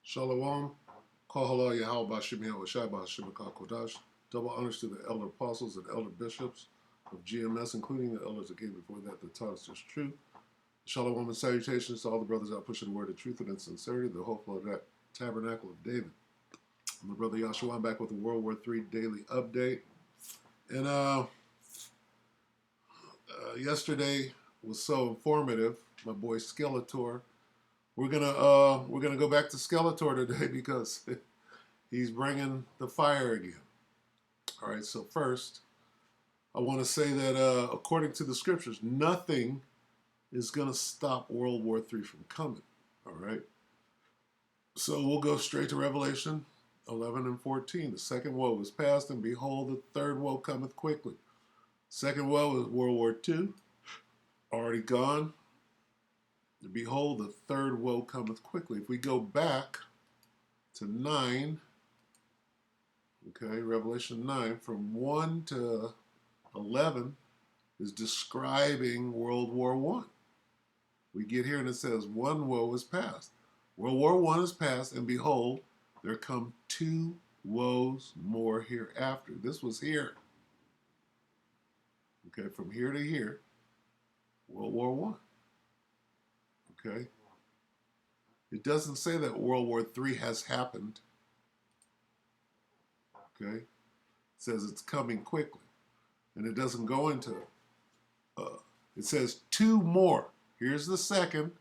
Shalom. Kahala Yahweh Shemi Hawashai B'Hashem Kodash. Double honors to the elder apostles and elder bishops of GMS, including the elders that came before that taught us this truth. Shalom and salutations to all the brothers out pushing the word of truth and in sincerity, the hopeful tabernacle of David. I'm the brother Yahshua. I'm back with the WW3 Daily update. And yesterday was so informative. My boy Skeletor. We're gonna go back to Skeletor today because he's bringing the fire again. All right. So first, I want to say that according to the scriptures, nothing is gonna stop World War III from coming. All right. So we'll go straight to Revelation 11 and 14. The second woe is past, and behold, the third woe cometh quickly. Second woe is World War II, already gone. Behold, the third woe cometh quickly. If we go back to 9, okay, Revelation 9, from 1 to 11 is describing World War I. We get here and it says, one woe is past. World War I is past, and behold, there come 2 woes more hereafter. This was here. Okay, from here to here, World War I. Okay. It doesn't say that World War III has happened. Okay. It says it's coming quickly. And it doesn't go into, it says 2 more. Here's the second.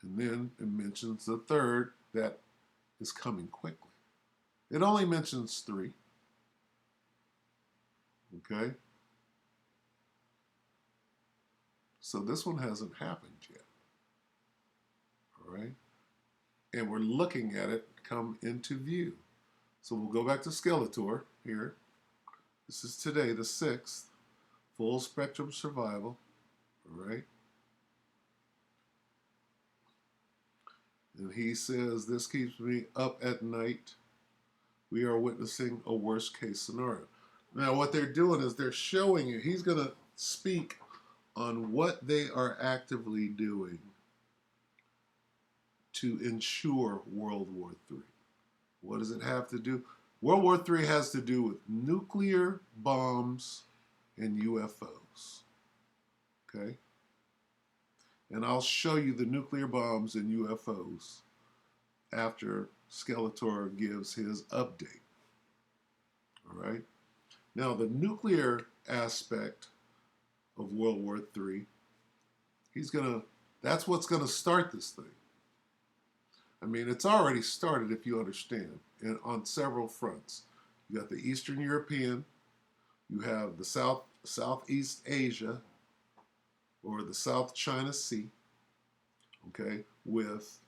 And then it mentions the third that is coming quickly. It only mentions 3. Okay. So this one hasn't happened yet. All right. And we're looking at it come into view. So we'll go back to Skeletor here. This is today, the 6th, full spectrum survival. All right. And he says, this keeps me up at night. We are witnessing a worst case scenario. Now what they're doing is they're showing you, he's going to speak on what they are actively doing to ensure World War III. What does it have to do? World War III has to do with nuclear bombs and UFOs. Okay? And I'll show you the nuclear bombs and UFOs after Skeletor gives his update. All right? Now, the nuclear aspect of World War III, that's what's gonna start this thing. I mean, it's already started, if you understand, and on several fronts. You got the Eastern European, you have the Southeast Asia, or the South China Sea, okay, with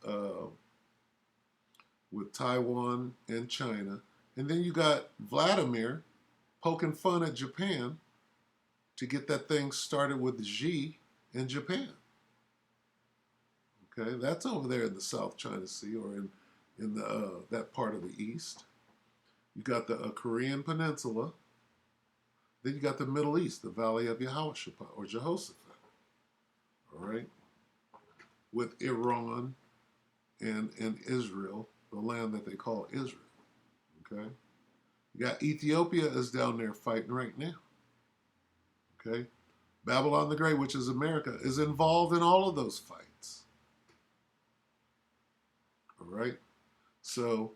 Taiwan and China, and then you got Vladimir poking fun at Japan to get that thing started with Xi in Japan. Okay, that's over there in the South China Sea, or in that part of the East. You got the Korean Peninsula. Then you got the Middle East, the Valley of Yehoshaphat, or Jehoshaphat. All right, with Iran and Israel, the land that they call Israel. Okay, you got Ethiopia is down there fighting right now. Okay, Babylon the Great, which is America, is involved in all of those fights. All right, so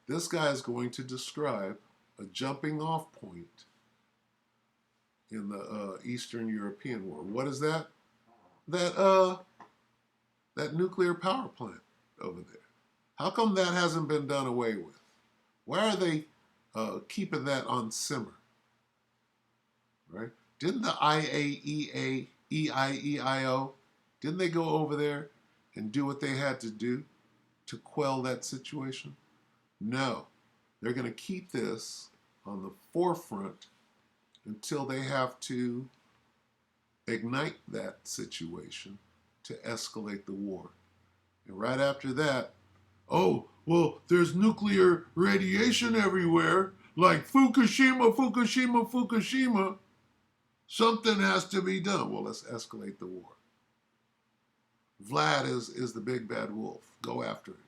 this guy is going to describe a jumping off point in the Eastern European War. What is that? That nuclear power plant over there. How come that hasn't been done away with? Why are they keeping that on simmer? Right? Didn't the IAEA, EIEIO, didn't they go over there and do what they had to do to quell that situation? No. They're going to keep this on the forefront until they have to ignite that situation to escalate the war. And right after that, oh, well, there's nuclear radiation everywhere, like Fukushima, Fukushima, Fukushima. Something has to be done. Well, let's escalate the war. Vlad is the big bad wolf. Go after him.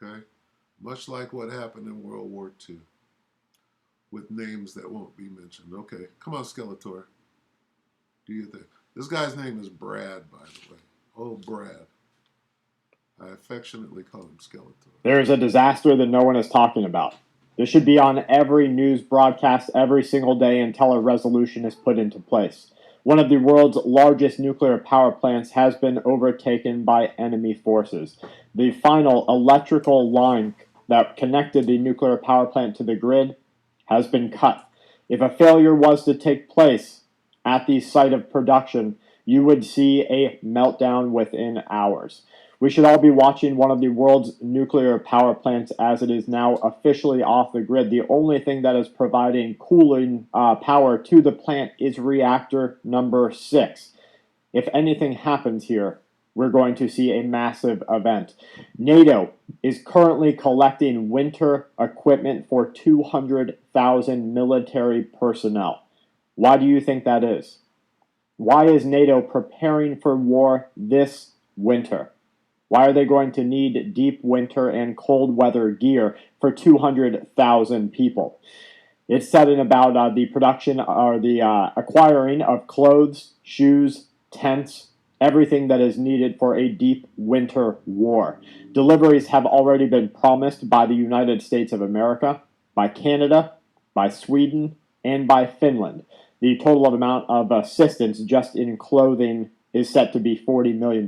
Okay? Much like what happened in World War II with names that won't be mentioned. Okay, come on, Skeletor. Do you think? This guy's name is Brad, by the way. Oh, Brad. I affectionately call him Skeletor. There is a disaster that no one is talking about. This should be on every news broadcast every single day until a resolution is put into place. One of the world's largest nuclear power plants has been overtaken by enemy forces. The final electrical line that connected the nuclear power plant to the grid has been cut. If a failure was to take place at the site of production, you would see a meltdown within hours. We should all be watching one of the world's nuclear power plants as it is now officially off the grid. The only thing that is providing cooling power to the plant is reactor number 6. If anything happens here, we're going to see a massive event. NATO is currently collecting winter equipment for 200,000 military personnel. Why do you think that is? Why is NATO preparing for war this winter? Why are they going to need deep winter and cold weather gear for 200,000 people? It's said in about the production or the acquiring of clothes, shoes, tents, everything that is needed for a deep winter war. Deliveries have already been promised by the United States of America, by Canada, by Sweden, and by Finland. The total amount of assistance just in clothing is set to be $40 million.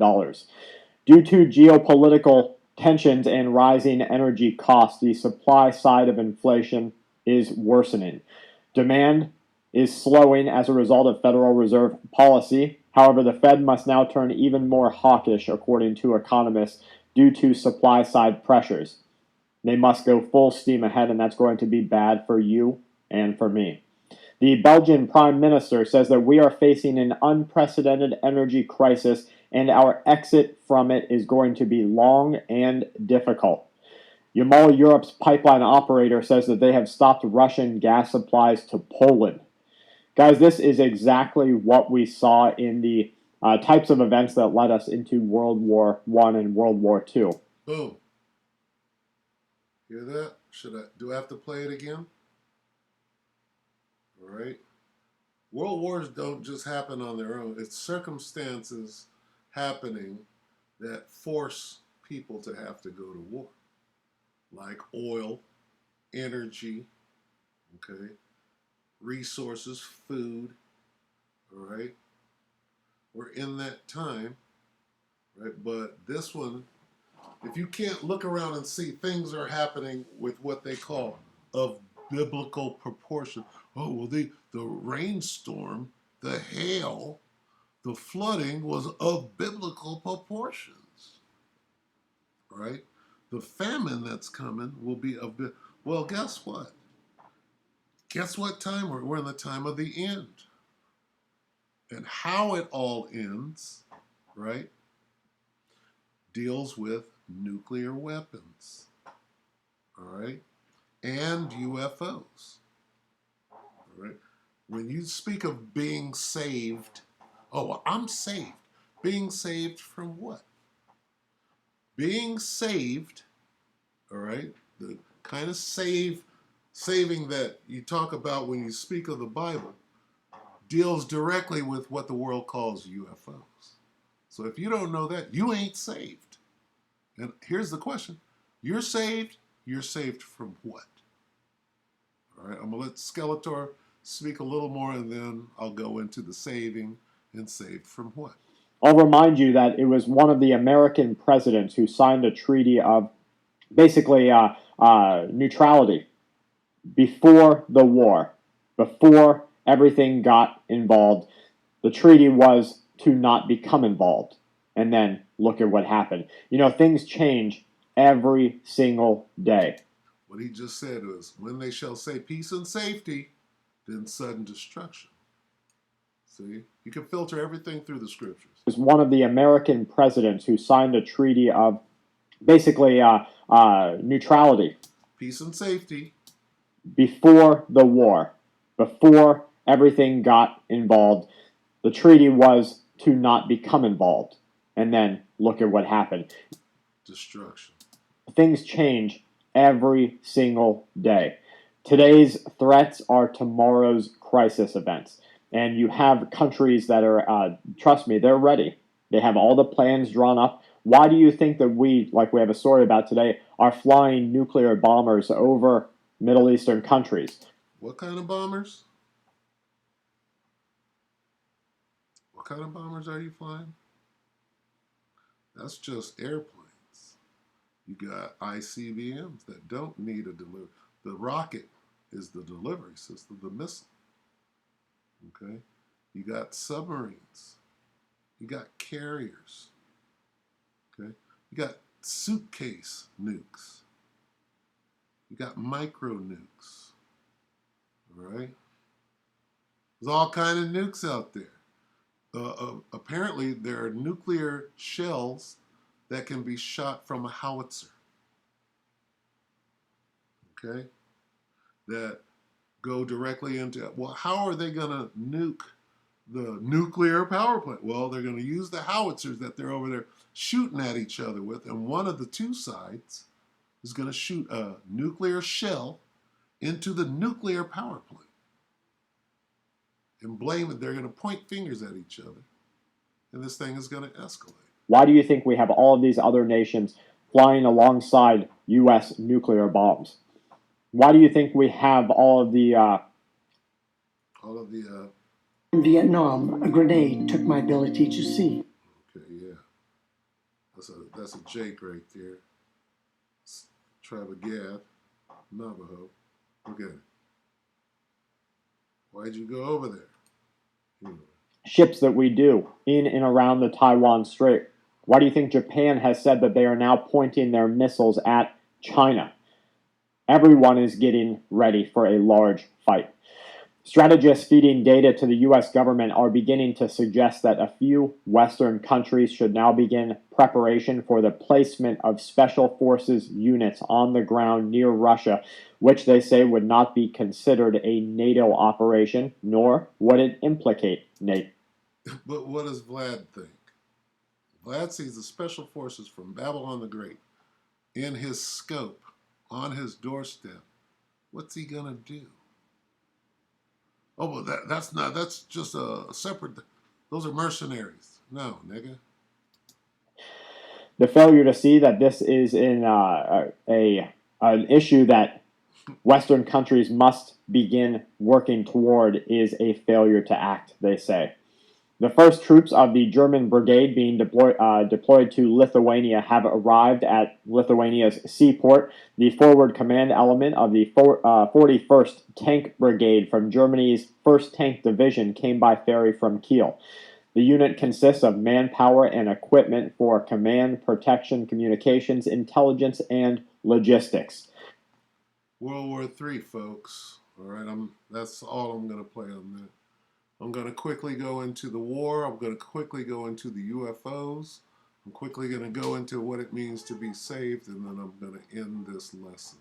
Due to geopolitical tensions and rising energy costs, the supply side of inflation is worsening. Demand is slowing as a result of Federal Reserve policy. However, the Fed must now turn even more hawkish, according to economists, due to supply side pressures. They must go full steam ahead, and that's going to be bad for you and for me. The Belgian Prime Minister says that we are facing an unprecedented energy crisis and our exit from it is going to be long and difficult. Yamal Europe's pipeline operator says that they have stopped Russian gas supplies to Poland. Guys, this is exactly what we saw in the types of events that led us into World War I and World War II. Boom. Hear that? Do I have to play it again? All right. World wars don't just happen on their own. It's circumstances happening that force people to have to go to war, like oil, energy, okay, resources, food, all right. We're in that time, right? But this one, if you can't look around and see things are happening with what they call of biblical proportion. Oh, well, the rainstorm, the hail, the flooding was of biblical proportions, right? The famine that's coming will be of, well, guess what? Guess what time we're in the time of the end. And how it all ends, right, deals with nuclear weapons, all right, and UFOs, all right. When you speak of being saved, oh, well, I'm saved. Being saved from what? Being saved, all right, the kind of saving that you talk about when you speak of the Bible deals directly with what the world calls UFOs. So if you don't know that, you ain't saved. And here's the question. You're saved from what? All right, I'm going to let Skeletor speak a little more, and then I'll go into the saving and saved from what. I'll remind you that it was one of the American presidents who signed a treaty of basically neutrality before the war, before everything got involved. The treaty was to not become involved. And then look at what happened. You know, things change every single day. What he just said was, when they shall say peace and safety, then sudden destruction. See, you can filter everything through the scriptures. It was one of the American presidents who signed a treaty of basically neutrality. Peace and safety. Before the war, before everything got involved, the treaty was to not become involved. And then look at what happened. Destruction. Things change every single day. Today's threats are tomorrow's crisis events. And you have countries that are, trust me, they're ready. They have all the plans drawn up. Why do you think that we, like we have a story about today, are flying nuclear bombers over Middle Eastern countries? What kind of bombers? What kind of bombers are you flying? That's just airplanes. You got ICBMs that don't need a delivery. The rocket is the delivery system, the missile. Okay? You got submarines. You got carriers. Okay? You got suitcase nukes. You got micro nukes. All right? There's all kind of nukes out there. Apparently, there are nuclear shells that can be shot from a howitzer. Okay? That go directly into, well, how are they going to nuke the nuclear power plant? Well, they're going to use the howitzers that they're over there shooting at each other with, and one of the two sides is going to shoot a nuclear shell into the nuclear power plant and blame it. They're going to point fingers at each other, and this thing is going to escalate. Why do you think we have all of these other nations flying alongside U.S. nuclear bombs? Why do you think we have all of the In Vietnam, a grenade took my ability to see. Okay, yeah, that's a Jake right there. Tribe of Gad, Navajo. Look at it. Why'd you go over there? Anyway. ships that we do in and around the Taiwan Strait? Why do you think Japan has said that they are now pointing their missiles at China? Everyone is getting ready for a large fight. Strategists feeding data to the US government are beginning to suggest that a few Western countries should now begin preparation for the placement of special forces units on the ground near Russia, which they say would not be considered a NATO operation, nor would it implicate NATO. But what does Vlad think? Vlad sees the special forces from Babylon the Great in his scope, on his doorstep. What's he gonna do? Oh, well, that's just a separate, those are mercenaries. No, nigga. The failure to see that this is an issue that Western countries must begin working toward is a failure to act, they say. The first troops of the German brigade being deployed to Lithuania have arrived at Lithuania's seaport. The forward command element of the 41st Tank Brigade from Germany's 1st Tank Division came by ferry from Kiel. The unit consists of manpower and equipment for command, protection, communications, intelligence, and logistics. World War III, folks. All right, that's all I'm gonna play on that. I'm going to quickly go into the war. I'm going to quickly go into the UFOs. I'm quickly going to go into what it means to be saved, and then I'm going to end this lesson.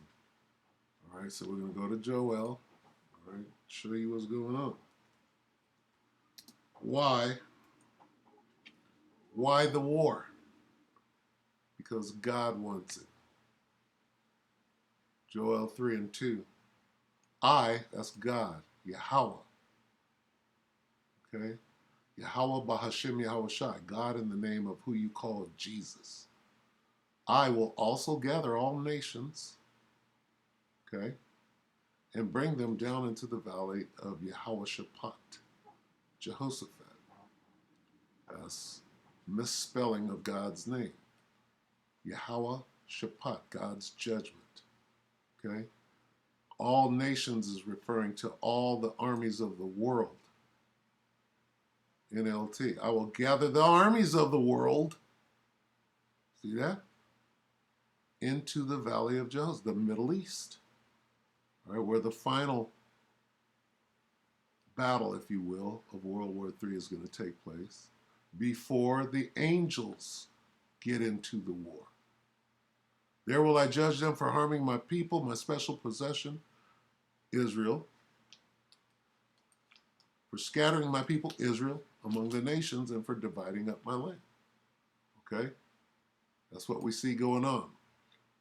All right, so we're going to go to Joel. All right, show you what's going on. Why? Why the war? Because God wants it. Joel 3 and 2. That's God, Yahweh. Okay? Yahweh Bahashim Yahweh Shai, God in the name of who you call Jesus. I will also gather all nations, okay, and bring them down into the valley of Yehoshaphat, Jehoshaphat. That's misspelling of God's name. Yahweh Shaphat, God's judgment. Okay? All nations is referring to all the armies of the world. NLT. I will gather the armies of the world. See that? Into the valley of Jehoshaphat, the Middle East. All right, where the final battle, if you will, of World War III is going to take place before the angels get into the war. There will I judge them for harming my people, my special possession, Israel, for scattering my people, Israel, among the nations, and for dividing up my land. Okay? That's what we see going on.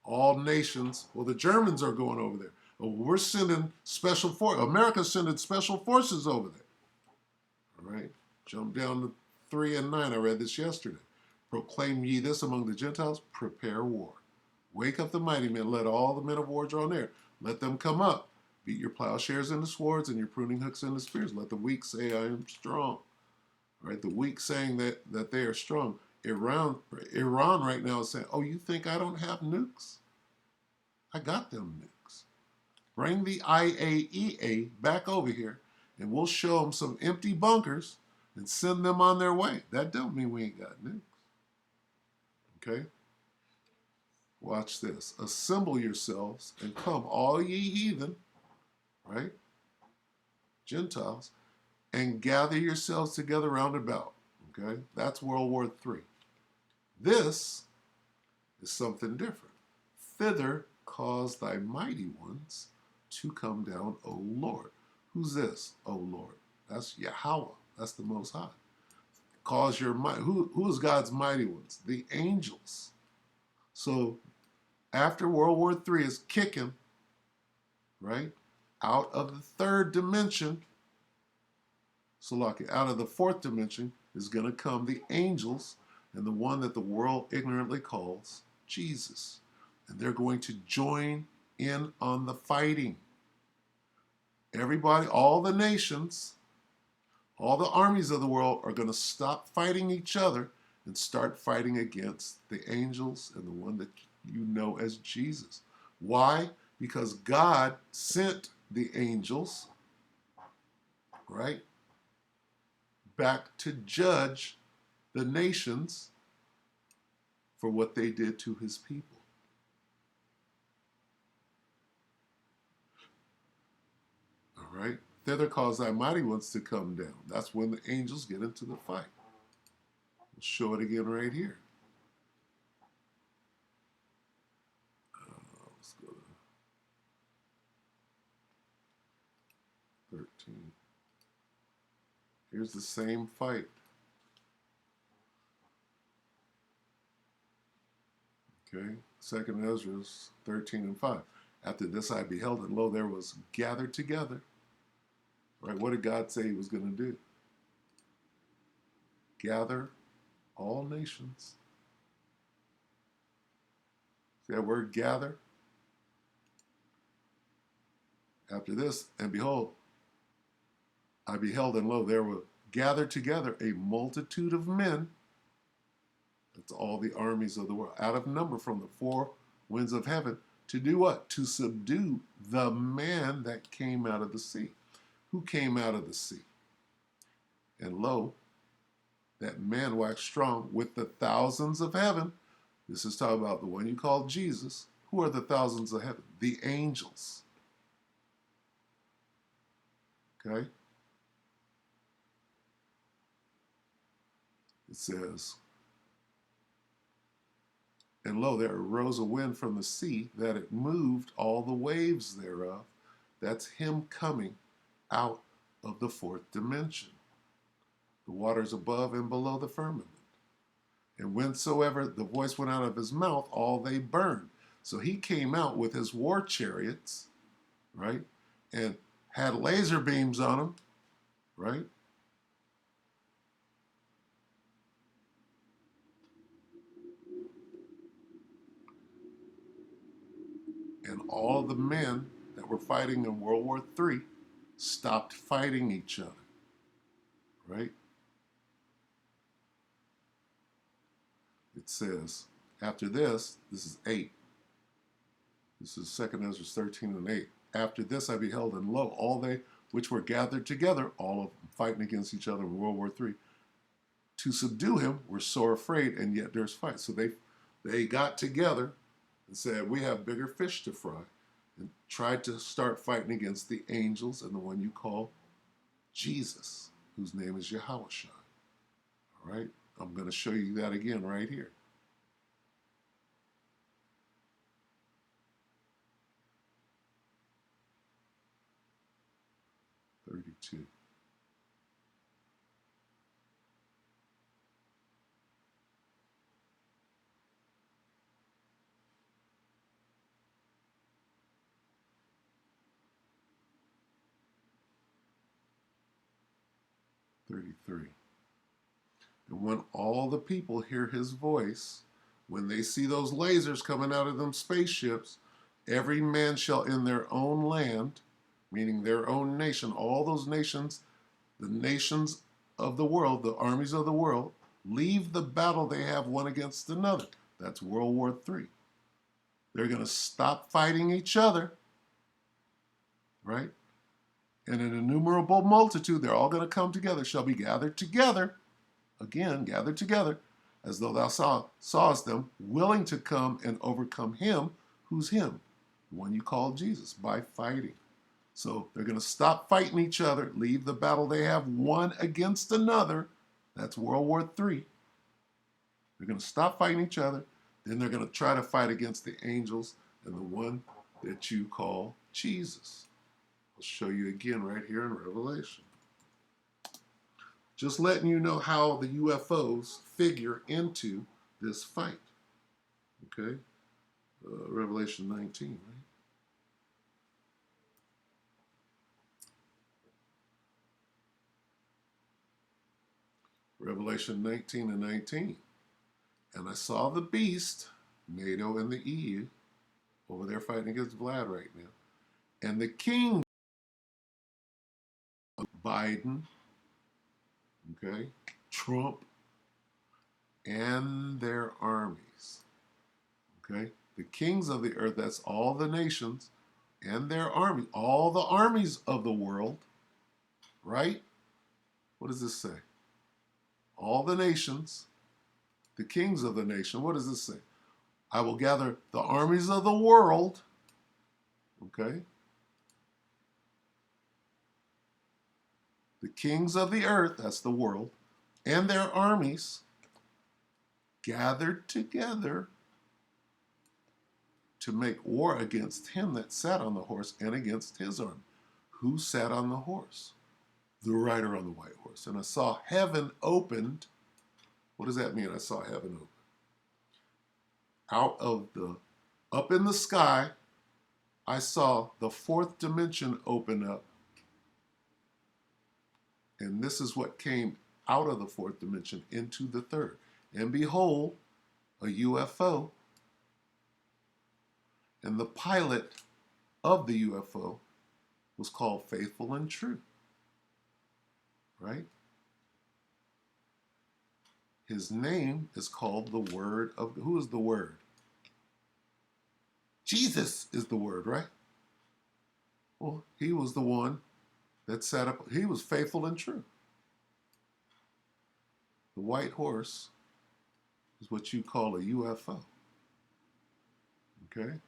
All nations, well, the Germans are going over there. Well, we're sending special forces. America's sending special forces over there. All right? Jump down to 3 and 9. I read this yesterday. Proclaim ye this among the Gentiles, prepare war. Wake up the mighty men, let all the men of war draw near. Let them come up. Beat your plowshares into swords and your pruning hooks into spears. Let the weak say, I am strong. Right? The weak saying that they are strong. Iran right now is saying, oh, you think I don't have nukes? I got them nukes. Bring the IAEA back over here and we'll show them some empty bunkers and send them on their way. That don't mean we ain't got nukes. Okay? Watch this. Assemble yourselves and come, all ye heathen, right? Gentiles, and gather yourselves together round about. Okay? That's World War III. This is something different. Thither cause thy mighty ones to come down, O Lord. Who's this, O Lord? That's Yahweh. That's the Most High. Cause your might. Who is God's mighty ones? The angels. So after World War III is kicking, right, out of the third dimension, out of the fourth dimension is going to come the angels and the one that the world ignorantly calls Jesus. And they're going to join in on the fighting. Everybody, all the nations, all the armies of the world are going to stop fighting each other and start fighting against the angels and the one that you know as Jesus. Why? Because God sent the angels, right, back to judge the nations for what they did to his people. All right? Thither cause thy mighty ones to come down. That's when the angels get into the fight. We'll show it again right here. Let's go to 13. Here's the same fight. Okay, 2nd Ezra 13 and 5. After this I beheld, and lo, there was gathered together. Right, what did God say he was going to do? Gather all nations. See that word gather? After this, and behold, I beheld, and lo, there were gathered together a multitude of men. That's all the armies of the world, out of number from the four winds of heaven, to do what? To subdue the man that came out of the sea. Who came out of the sea? And lo, that man waxed strong with the thousands of heaven. This is talking about the one you call Jesus. Who are the thousands of heaven? The angels. Okay? It says, and lo, there arose a wind from the sea that it moved all the waves thereof. That's him coming out of the fourth dimension. The waters above and below the firmament. And whensoever the voice went out of his mouth, all they burned. So he came out with his war chariots, right? And had laser beams on them, right? And all the men that were fighting in World War III stopped fighting each other, right? It says, after this is 8. This is 2nd Ezra 13 and 8. After this I beheld, and lo, all they which were gathered together, all of them fighting against each other in World War III, to subdue him, were sore afraid, and yet there's fight. So they got together and said, we have bigger fish to fry, and tried to start fighting against the angels and the one you call Jesus, whose name is Yahweh. All right? I'm going to show you that again right here. "32. 33. And when all the people hear his voice, when they see those lasers coming out of them spaceships, every man shall in their own land, meaning their own nation, all those nations, the nations of the world, the armies of the world, leave the battle they have one against another. That's World War III. They're going to stop fighting each other, right? And an innumerable multitude, they're all going to come together, shall be gathered together, again, gathered together, as though thou sawest them, willing to come and overcome him. Who's him? The one you call Jesus, by fighting. So they're going to stop fighting each other, leave the battle they have one against another. That's World War III. They're going to stop fighting each other. Then they're going to try to fight against the angels and the one that you call Jesus. I'll show you again right here in Revelation. Just letting you know how the UFOs figure into this fight. Okay? Revelation 19, right? Revelation 19 and 19. And I saw the beast, NATO and the EU, over there fighting against Vlad right now. And the king, Biden, okay, Trump, and their armies. Okay? The kings of the earth, that's all the nations, and their army, all the armies of the world, right? What does this say? All the nations, the kings of the nation. What does this say? I will gather the armies of the world, okay? The kings of the earth, that's the world, and their armies gathered together to make war against him that sat on the horse and against his army. Who sat on the horse? The rider on the white horse. And I saw heaven opened. What does that mean? I saw heaven open. Up in the sky, I saw the fourth dimension open up. And this is what came out of the fourth dimension into the third. And behold, a UFO. And the pilot of the UFO was called Faithful and True. Right? His name is called the Word of... Who is the Word? Jesus is the Word, right? Well, he was the one that sat up. He was faithful and true. The white horse is what you call a UFO. Okay?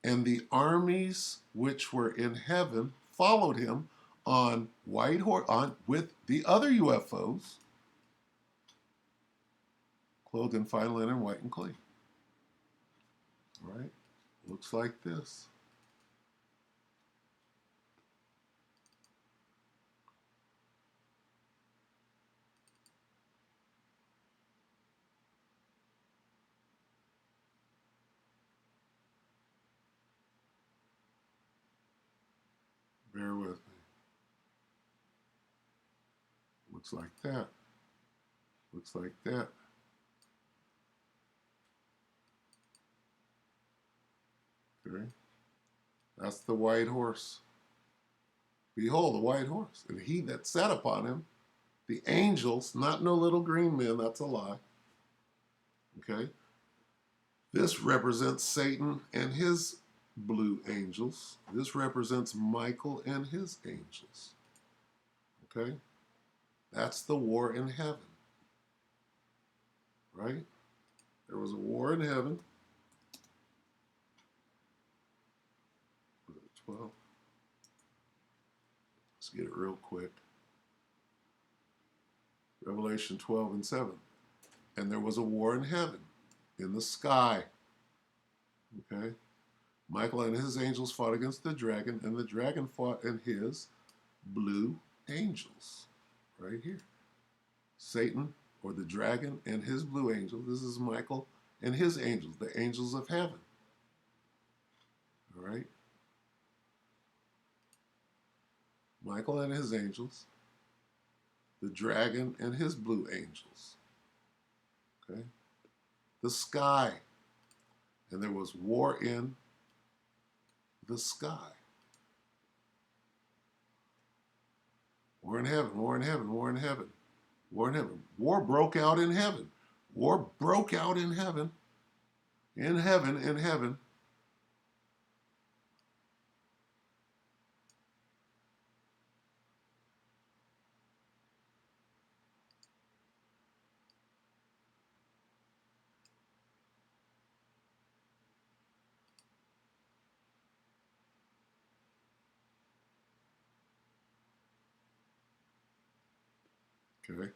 And the armies which were in heaven followed him on white horse, with the other UFOs, clothed in fine linen, white and clean. All right? Looks like this. Bear with me. Looks like that. Looks like that. Okay. That's the white horse. Behold, the white horse, and he that sat upon him, the angels, not no little green men, that's a lie. Okay? This represents Satan and his blue angels. This represents Michael and his angels. Okay? That's the war in heaven. Right? There was a war in heaven. 12. Let's get it real quick. Revelation 12 and 7. And there was a war in heaven, in the sky. Okay? Michael and his angels fought against the dragon, and the dragon fought and his blue angels. Right here. Satan, or the dragon, and his blue angels. This is Michael and his angels, the angels of heaven. All right? Michael and his angels the dragon and his blue angels. Okay? The sky. And there was war in the sky. War in heaven, war in heaven, war in heaven, war in heaven. War broke out in heaven. War broke out in heaven. In heaven, in heaven. Okay.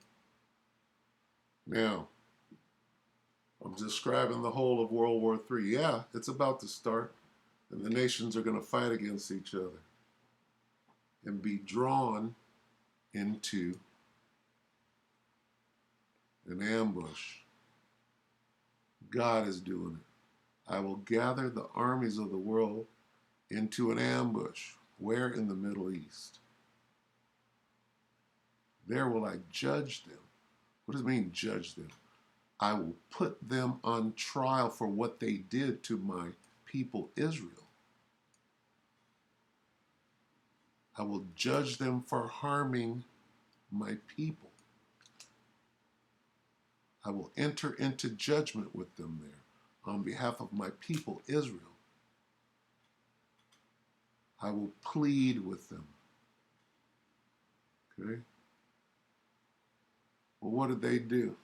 Now, I'm describing the whole of World War III. Yeah, it's about to start, and the nations are going to fight against each other and be drawn into an ambush. God is doing it. I will gather the armies of the world into an ambush. Where? In the Middle East. There will I judge them. What does it mean, judge them? I will put them on trial for what they did to my people Israel. I will judge them for harming my people. I will enter into judgment with them there on behalf of my people Israel. I will plead with them. Okay? Well, what did they do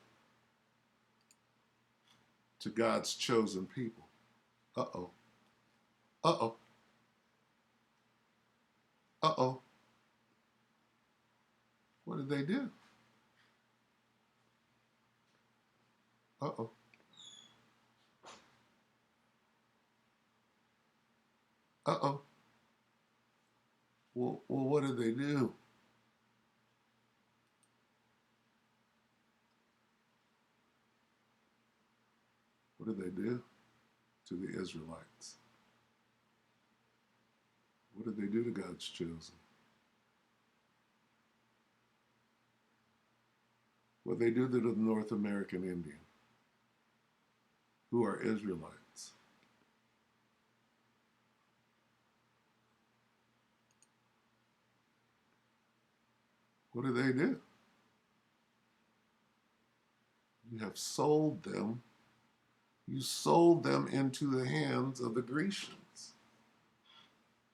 to God's chosen people? Uh-oh. Uh-oh. Uh-oh. What did they do? Uh-oh. Uh-oh. Well, what did they do? What did they do to the Israelites? What did they do to God's chosen? What did they do to the North American Indian, who are Israelites? What did they do? You have sold them. You sold them into the hands of the Grecians,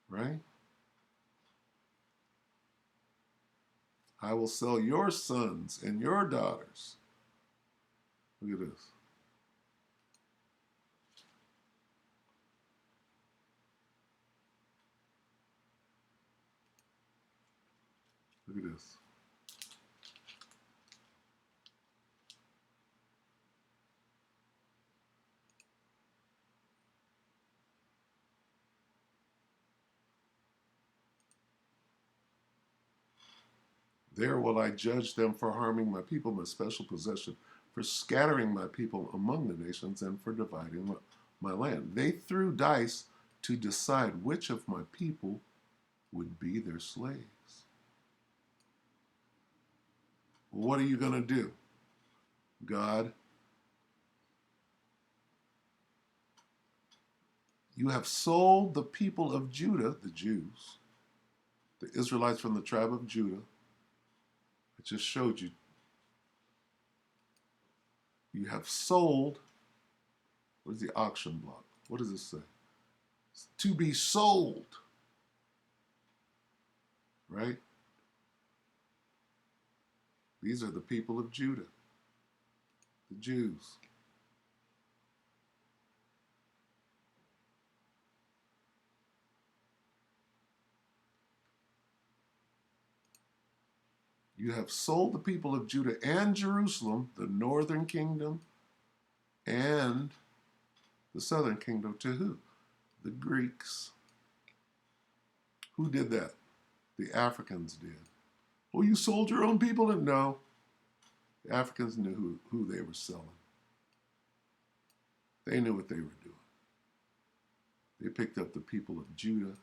right? I will sell your sons and your daughters. Look at this. Look at this. There will I judge them for harming my people, my special possession, for scattering my people among the nations, and for dividing my land. They threw dice to decide which of my people would be their slaves. What are you going to do? God, you have sold the people of Judah, the Jews, the Israelites from the tribe of Judah. I just showed you. You have sold. What is the auction block? What does it say? It's to be sold. Right? These are the people of Judah, the Jews. You have sold the people of Judah and Jerusalem, the northern kingdom, and the southern kingdom to who? The Greeks. Who did that? The Africans did. Well, you sold your own people? And no. The Africans knew who they were selling. They knew what they were doing. They picked up the people of Judah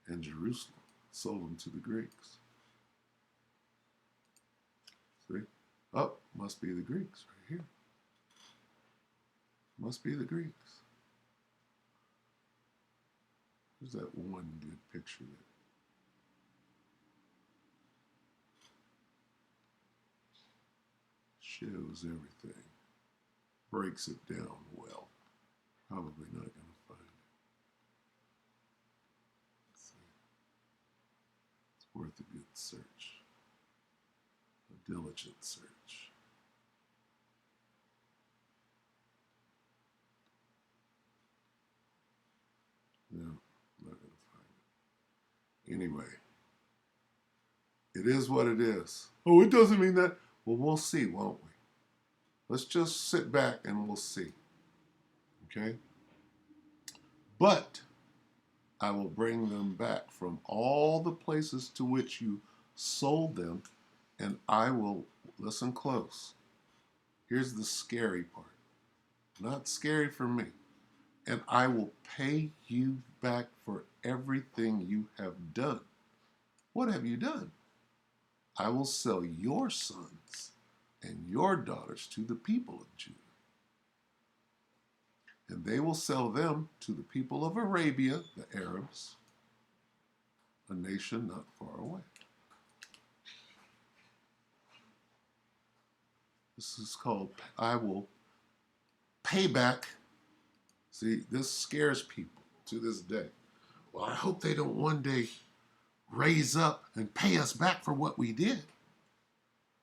and Jerusalem, sold them to the Greeks. 3. Oh, must be the Greeks right here. Must be the Greeks. There's that one good picture that shows everything. Breaks it down well. Probably not going to find it. Let's see. It's worth a good search. A diligent search. No, I'm not going to find it. Anyway, it is what it is. Oh, it doesn't mean that. Well, we'll see, won't we? Let's just sit back and we'll see. Okay? But I will bring them back from all the places to which you sold them, and I will, listen close. Here's the scary part. Not scary for me. And I will pay you back for everything you have done. What have you done? I will sell your sons and your daughters to the people of Judah. And they will sell them to the people of Arabia, the Arabs, a nation not far away. This is called, I will pay back. See, this scares people to this day. Well, I hope they don't one day raise up and pay us back for what we did.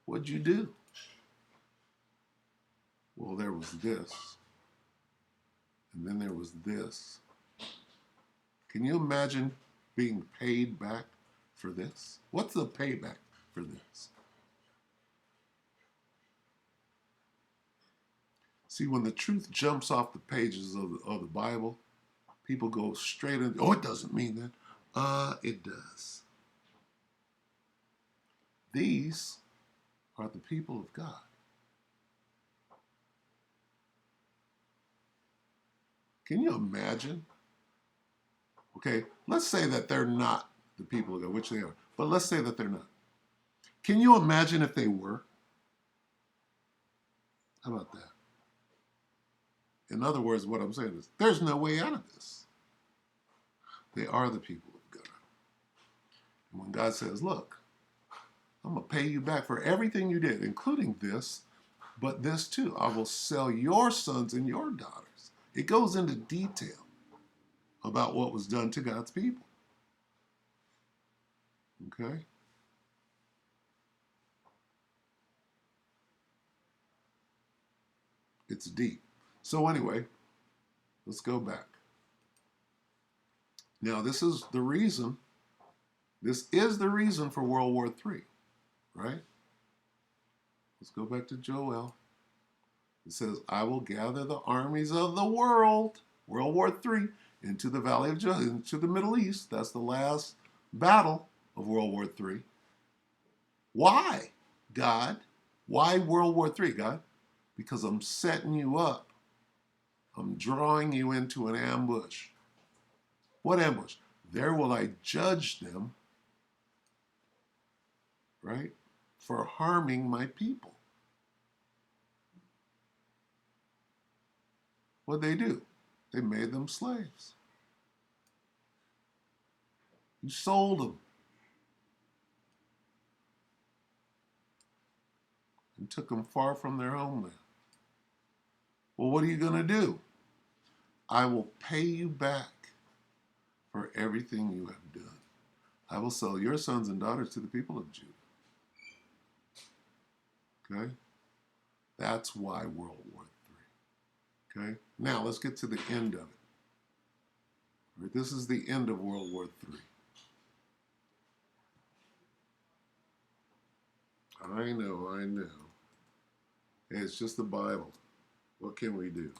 What'd you do? Well, there was this. And then there was this. Can you imagine being paid back for this? What's the payback for this? See, when the truth jumps off the pages of the Bible, people go straight in. Oh, it doesn't mean that. It does. These are the people of God. Can you imagine? Okay, let's say that they're not the people of God, which they are, but let's say that they're not. Can you imagine if they were? How about that? In other words, what I'm saying is there's no way out of this. They are the people of God. And when God says, look, I'm going to pay you back for everything you did, including this, but this too. I will sell your sons and your daughters. It goes into detail about what was done to God's people. Okay? It's deep. So anyway, let's go back. Now, this is the reason for World War III, right? Let's go back to Joel. It says, I will gather the armies of the world, World War III, into the valley of Judea, into the Middle East. That's the last battle of World War III. Why, God? Why World War III, God? Because I'm setting you up. I'm drawing you into an ambush. What ambush? There will I judge them, right, for harming my people. What'd they do? They made them slaves. You sold them and took them far from their homeland. Well, what are you going to do? I will pay you back for everything you have done. I will sell your sons and daughters to the people of Judah. Okay? That's why World War III. Okay? Now, let's get to the end of it. Right, this is the end of World War III. I know. Hey, it's just the Bible. What can we do?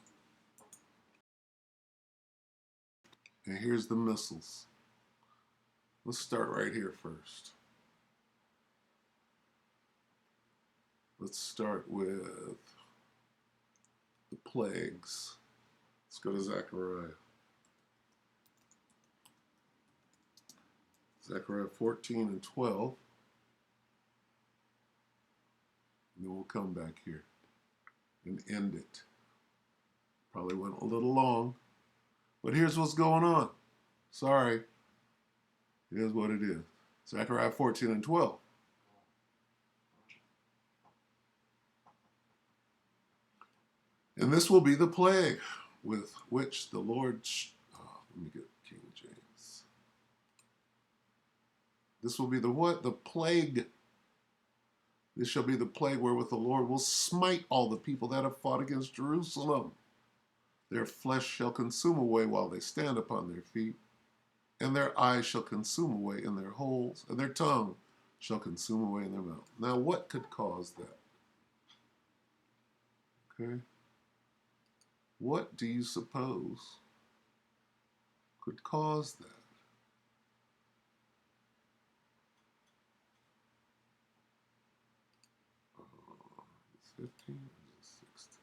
And here's the missiles. Let's start right here first. Let's start with the plagues. Let's go to Zechariah. Zechariah 14 and 12. And then we'll come back here and end it. Probably went a little long, but here's what's going on. Sorry, it is what it is. Zechariah 14 and 12. And this will be the plague with which the Lord. Let me get King James. This will be the what? The plague. This shall be the plague wherewith the Lord will smite all the people that have fought against Jerusalem. Their flesh shall consume away while they stand upon their feet, and their eyes shall consume away in their holes, and their tongue shall consume away in their mouth. Now, what could cause that? Okay. What do you suppose could cause that? It's 15 or 16?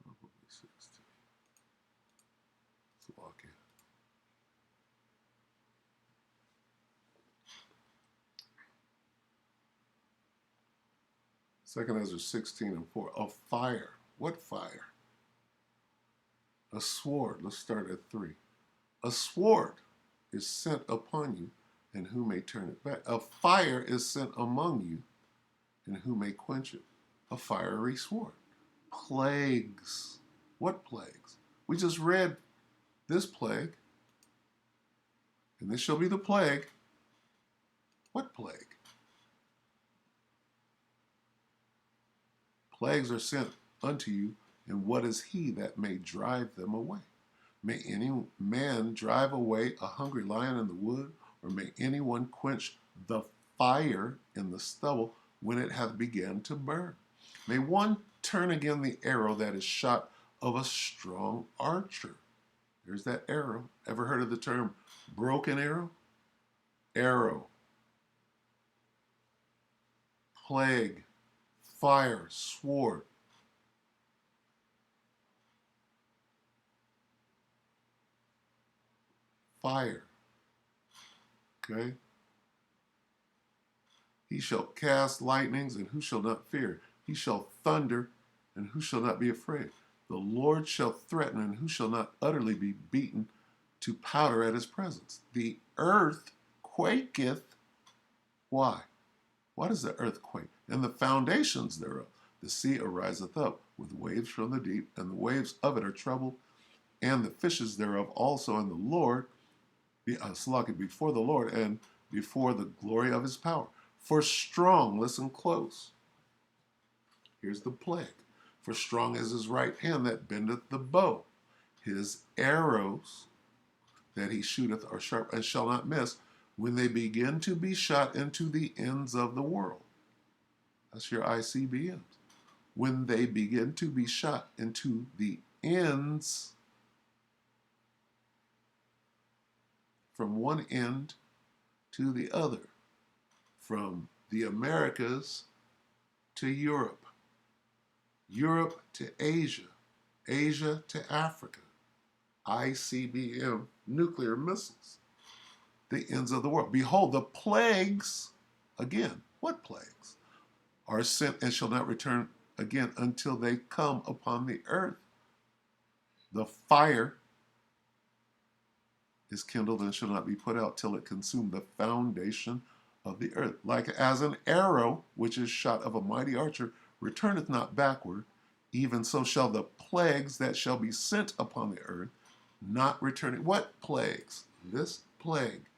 Probably 16. Let's lock in. Second Ezra 16 and 4. A fire. What fire? A sword. Let's start at 3. A sword is sent upon you, and who may turn it back? A fire is sent among you, and who may quench it? A fiery sword. Plagues. What plagues? We just read this plague, and this shall be the plague. What plague? Plagues are sent unto you, and what is he that may drive them away? May any man drive away a hungry lion in the wood, or may anyone quench the fire in the stubble when it hath begun to burn? May one turn again the arrow that is shot of a strong archer. There's that arrow. Ever heard of the term broken arrow? Arrow. Plague. Fire. Sword. Fire. Okay? He shall cast lightnings, and who shall not fear? He shall thunder, and who shall not be afraid? The Lord shall threaten, and who shall not utterly be beaten to powder at his presence? The earth quaketh. Why? Why does the earth quake? And the foundations thereof. The sea ariseth up with waves from the deep, and the waves of it are troubled, and the fishes thereof also, and the Lord, before the Lord, and before the glory of his power. For strong, listen close. Here's the plague. For strong is his right hand that bendeth the bow. His arrows that he shooteth are sharp and shall not miss when they begin to be shot into the ends of the world. That's your ICBMs. When they begin to be shot into the ends, from one end to the other, from the Americas to Europe, Europe to Asia, Asia to Africa, ICBM nuclear missiles, the ends of the world. Behold, the plagues, again, what plagues? Are sent and shall not return again until they come upon the earth. The fire is kindled and shall not be put out till it consume the foundation of the earth. Like as an arrow which is shot of a mighty archer returneth not backward, even so shall the plagues that shall be sent upon the earth not return. What plagues? This plague.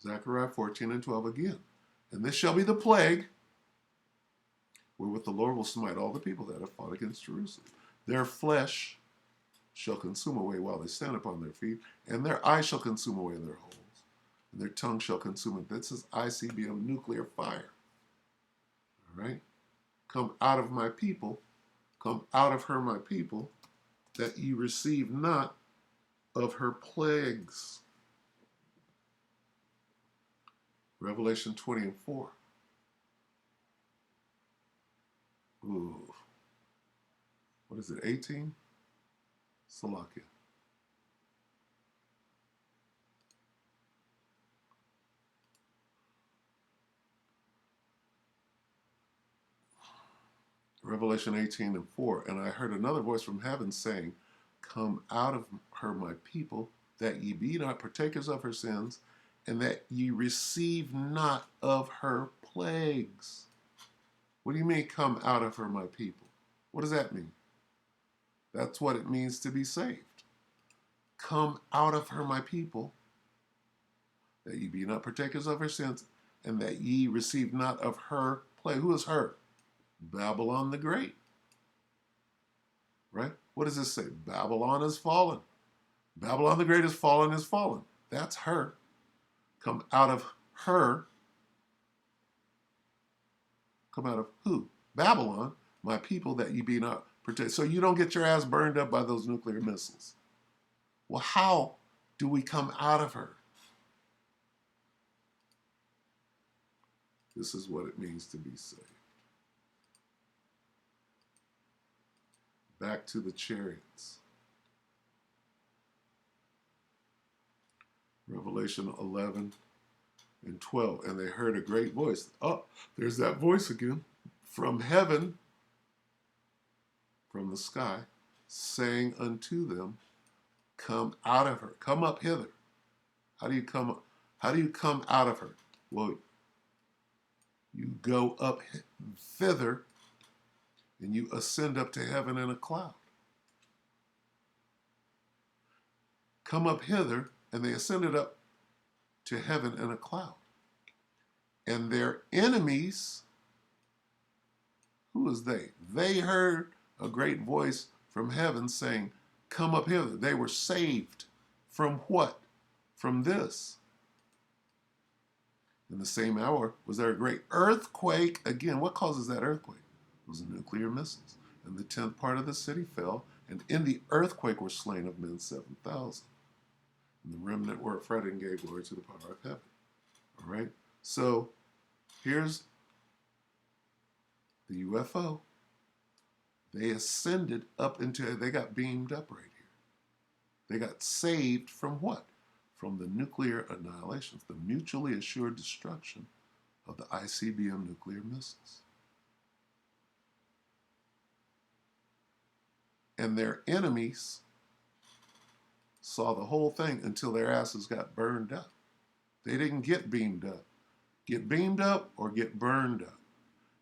Zechariah 14 and 12 again. And this shall be the plague wherewith the Lord will smite all the people that have fought against Jerusalem. Their flesh shall consume away while they stand upon their feet, and their eyes shall consume away in their holes, and their tongue shall consume it. This is ICBM nuclear fire. All right? Come out of my people, come out of her, my people, that ye receive not of her plagues. Revelation 20 and 4. Ooh. what is it, 18? Salakia. Revelation 18:4. And I heard another voice from heaven saying, come out of her, my people, that ye be not partakers of her sins, and that ye receive not of her plagues. What do you mean, come out of her, my people? What does that mean? That's what it means to be saved. Come out of her, my people, that ye be not partakers of her sins, and that ye receive not of her plague. Who is her? Babylon the Great. Right? What does this say? Babylon is fallen. Babylon the Great is fallen, is fallen. That's her. Come out of her. Come out of who? Babylon, my people, that ye be not protected. So you don't get your ass burned up by those nuclear missiles. Well, how do we come out of her? This is what it means to be saved. Back to the chariots. Revelation 11:12. And they heard a great voice. Oh, there's that voice again. From heaven, from the sky, saying unto them, come out of her. Come up hither. How do you come up? How do you come out of her? Well, you go up thither and you ascend up to heaven in a cloud. Come up hither, and they ascended up to heaven in a cloud. And their enemies, who is they? They heard a great voice from heaven saying, come up hither. They were saved from what? From this. In the same hour was there a great earthquake. Again, what causes that earthquake? It was nuclear missiles. And the 10th part of the city fell, and in the earthquake were slain of men 7,000. And the remnant were afraid and gave glory to the power of heaven. All right? So here's the UFO. They ascended up into, they got beamed up right here. They got saved from what? From the nuclear annihilations, the mutually assured destruction of the ICBM nuclear missiles. And their enemies saw the whole thing until their asses got burned up. They didn't get beamed up. Get beamed up or get burned up.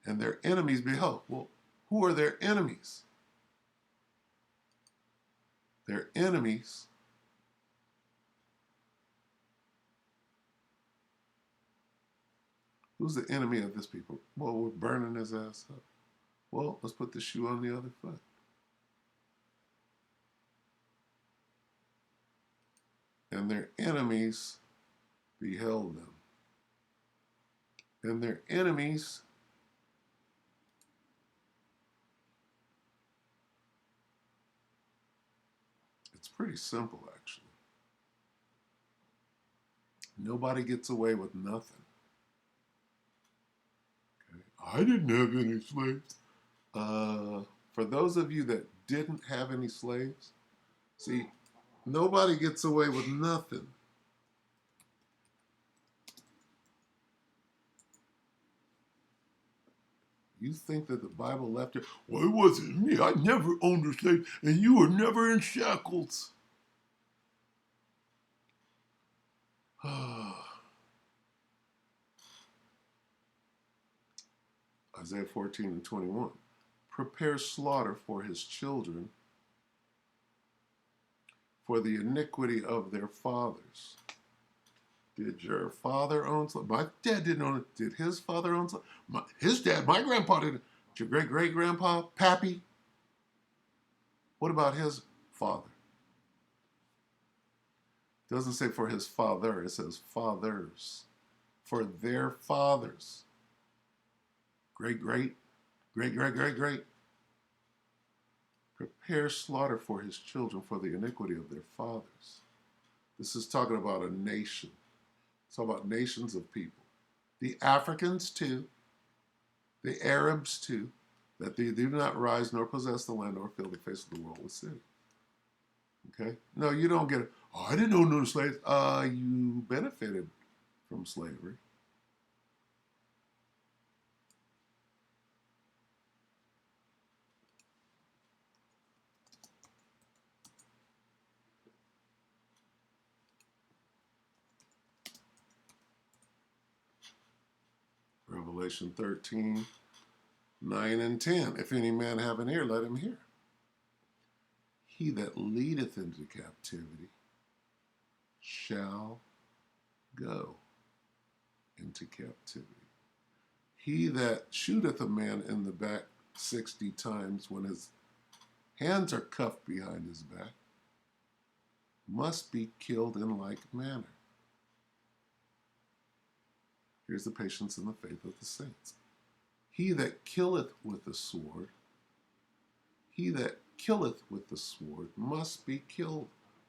And their enemies, behold, well, who are their enemies? Their enemies who's the enemy of this people? Well, we're burning his ass up. Well, let's put the shoe on the other foot. And their enemies beheld them. And their enemies it's pretty simple, actually. Nobody gets away with nothing. Okay. I didn't have any slaves. For those of you that didn't have any slaves, see, nobody gets away with nothing. You think that the Bible left it? Well, it wasn't me. I never owned a slave, and you were never in shackles. Isaiah 14:21. Prepare slaughter for his children, for the iniquity of their fathers. Did your father own slaves? My dad didn't own it. Did his father own slaves? His dad, my grandpa didn't. Did your great-great-grandpa, Pappy? What about his father? It doesn't say for his father. It says fathers. For their fathers. Great-great, great-great-great-great. Prepare slaughter for his children for the iniquity of their fathers. This is talking about a nation. It's talking about nations of people. The Africans too. The Arabs too. that they do not rise nor possess the land nor fill the face of the world with sin. Okay? No, you don't get it. Oh, I didn't own no slaves. You benefited from slavery. Revelation 13, 9 and 10. If any man have an ear, let him hear. He that leadeth into captivity shall go into captivity. He that shooteth a man in the back 60 times when his hands are cuffed behind his back must be killed in like manner. Here's the patience and the faith of the saints. He that killeth with the sword, he that killeth with the sword must be killed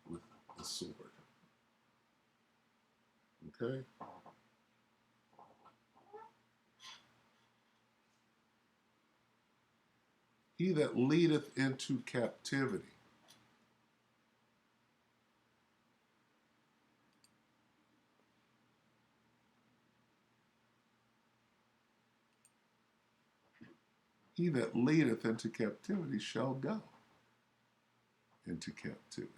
with the sword. Okay? He that leadeth into captivity. He that leadeth into captivity shall go into captivity.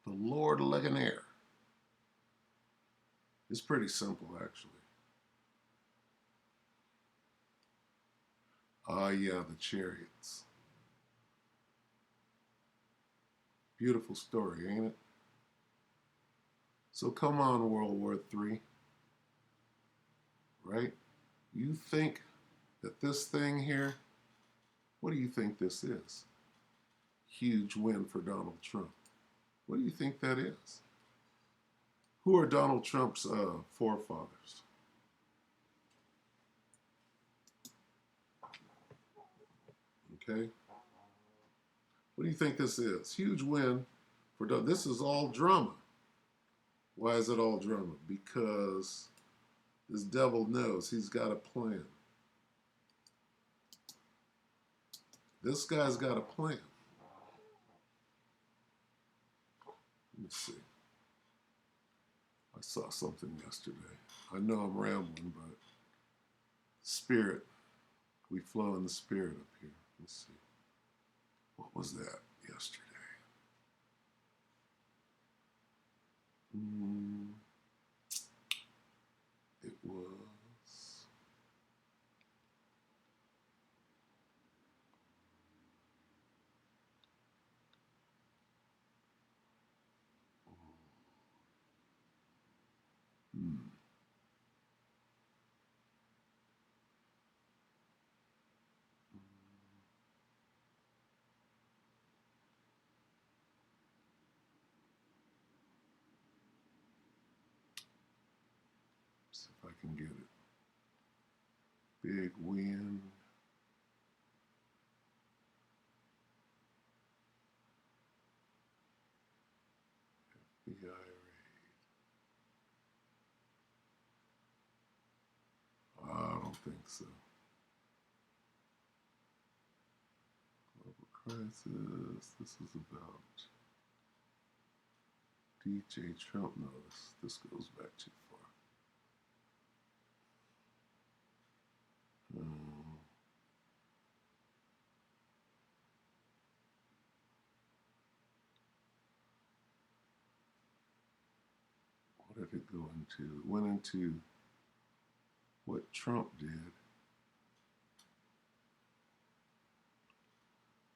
The Lord Legionnaire. It's pretty simple, actually. Yeah, the chariots. Beautiful story, ain't it? So come on, World War III, right? You think that this thing here, what do you think this is? Huge win for Donald Trump. What do you think that is? Who are Donald Trump's forefathers? Okay? What do you think this is? Huge win for Donald. This is all drama. Why is it all drama? Because this devil knows he's got a plan. This guy's got a plan. Let me see. I saw something yesterday. I know I'm rambling, but spirit, we flow in the spirit up here. Let's see. What was that yesterday? It was. Hmm. See if I can get it. Big win. FBI raid. I don't think so. Global crisis. This is about DJ Trump. No, this goes back too far. What did it go into? It went into what Trump did.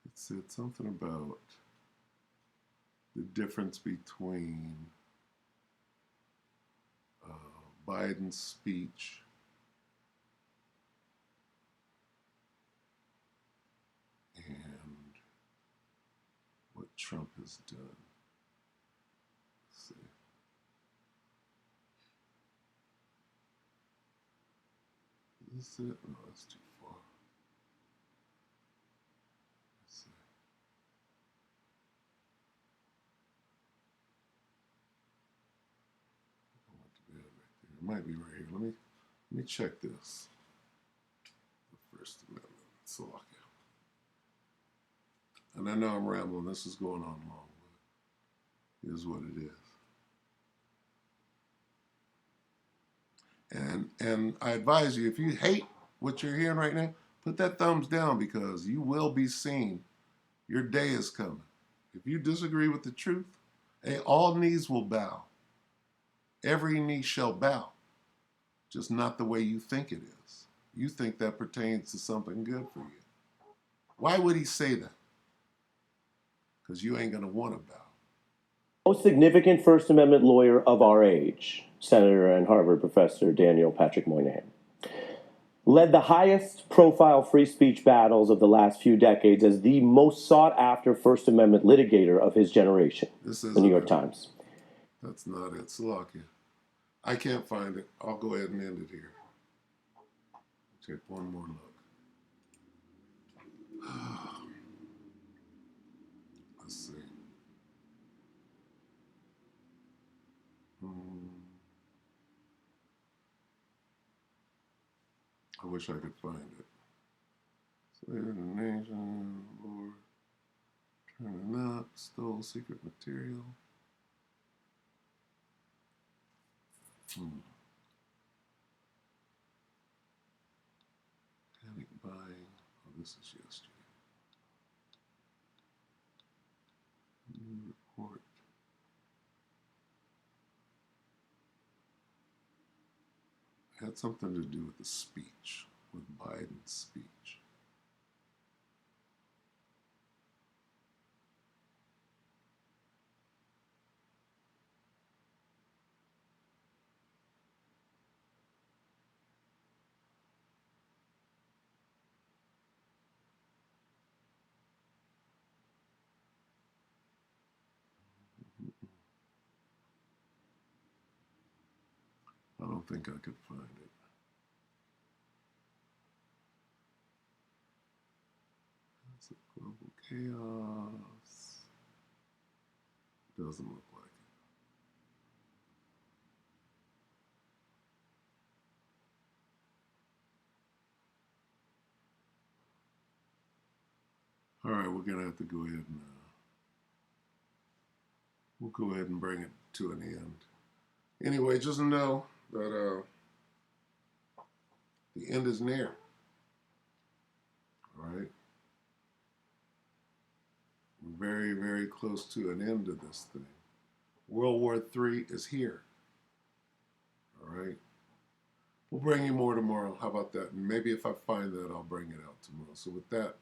It said something about the difference between Biden's speech and what Trump has done. Let's see. Is this it? No, that's too far. Let's see. might be right here. Let me check this. The First Amendment. So, and I know I'm rambling. This is going on long, but it is what it is. And I advise you, if you hate what you're hearing right now, put that thumbs down because you will be seen. Your day is coming. If you disagree with the truth, hey, all knees will bow. Every knee shall bow, just not the way you think it is. You think that pertains to something good for you. Why would he say that? Because you ain't going to want to bow. Most significant First Amendment lawyer of our age, Senator and Harvard professor Daniel Patrick Moynihan, led the highest profile free speech battles of the last few decades as the most sought after First Amendment litigator of his generation. This The isn't New York it. Times. That's not it. Slovakia. I can't find it. I'll go ahead and end it here. Take one more look. Let's see. I wish I could find it. Slave the nation, Lord, turning up, stole secret material. Panic buying. Oh, this is yesterday. New report. It had something to do with the speech, with Biden's speech. I don't think I could find it. It's a global chaos. Doesn't look like it. All right, we're gonna have to go ahead and we'll go ahead and bring it to an end. Anyway, just know that the end is near. All right, we're very, very close to an end to this thing. World War III is here. All right. We'll bring you more tomorrow. How about that? And maybe if I find that, I'll bring it out tomorrow. So with that,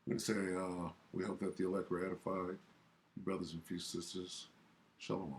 I'm going to say we hope that the elect ratified. Brothers and sisters, shalom.